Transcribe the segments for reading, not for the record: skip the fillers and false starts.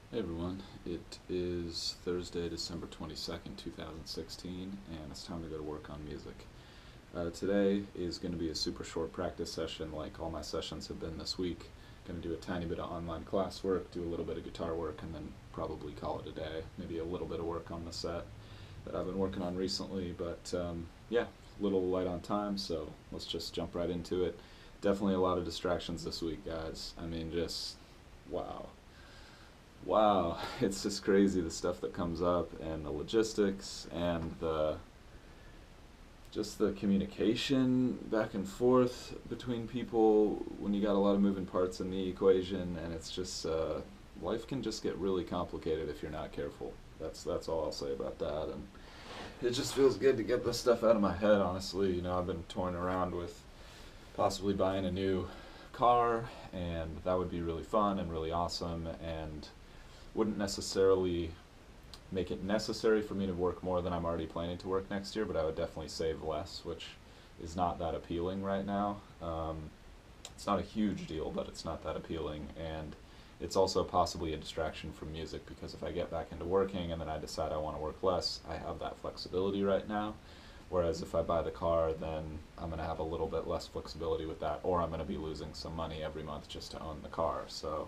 Hey everyone, it is Thursday, December 22nd, 2016, and it's time to go to work on music. Today is going to be a super short practice session like all my sessions have been this week. Going to do a tiny bit of online classwork, do a little bit of guitar work, and then probably call it a day. Maybe a little bit of work on the set that I've been working on recently, but yeah, a little light on time, so let's just jump right into it. Definitely a lot of distractions this week, guys. I mean, just wow. Wow, it's just crazy the stuff that comes up and the logistics and the just the communication back and forth between people when you got a lot of moving parts in the equation, and it's just life can just get really complicated if you're not careful. That's all I'll say about that. And it just feels good to get this stuff out of my head, honestly. I've been toying around with possibly buying a new car, and that would be really fun and really awesome, and wouldn't necessarily make it necessary for me to work more than I'm already planning to work next year, but I would definitely save less, which is not that appealing right now. It's not a huge deal, but it's not that appealing, and it's also possibly a distraction from music because if I get back into working and then I decide I want to work less, I have that flexibility right now. Whereas if I buy the car, then I'm going to have a little bit less flexibility with that, or I'm going to be losing some money every month just to own the car. So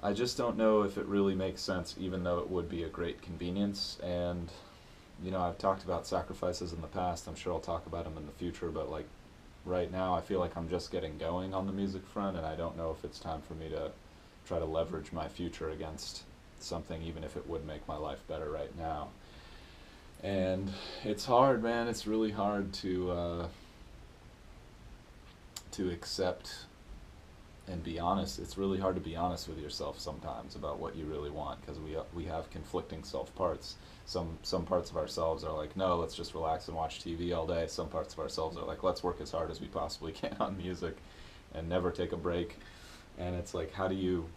I just don't know if it really makes sense, even though it would be a great convenience. And, I've talked about sacrifices in the past. I'm sure I'll talk about them in the future, but like right now, I feel like I'm just getting going on the music front, and I don't know if it's time for me to try to leverage my future against something, even if it would make my life better right now. And it's hard, man. It's really hard to accept and be honest. It's really hard to be honest with yourself sometimes about what you really want because we have conflicting self parts. Some parts of ourselves are like, no, let's just relax and watch TV all day. Some parts of ourselves are like, let's work as hard as we possibly can on music and never take a break. And it's like, how do you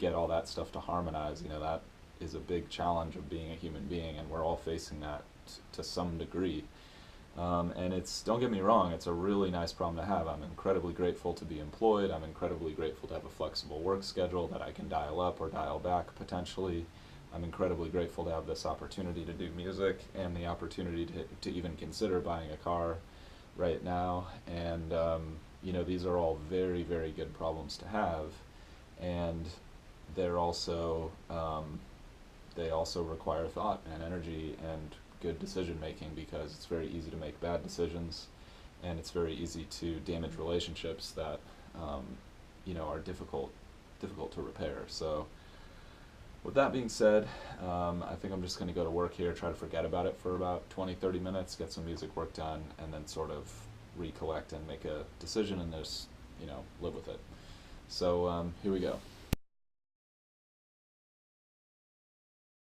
get all that stuff to harmonize? That is a big challenge of being a human being, and we're all facing that to some degree. And don't get me wrong, it's a really nice problem to have. I'm incredibly grateful to be employed. I'm incredibly grateful to have a flexible work schedule that I can dial up or dial back potentially. I'm incredibly grateful to have this opportunity to do music and the opportunity to even consider buying a car right now. And, these are all very, very good problems to have. And they're also, they also require thought and energy and good decision making because it's very easy to make bad decisions, and it's very easy to damage relationships that are difficult to repair. So with that being said, I think I'm just going to go to work here, try to forget about it for about 20-30 minutes, get some music work done, and then sort of recollect and make a decision and just live with it. So here we go.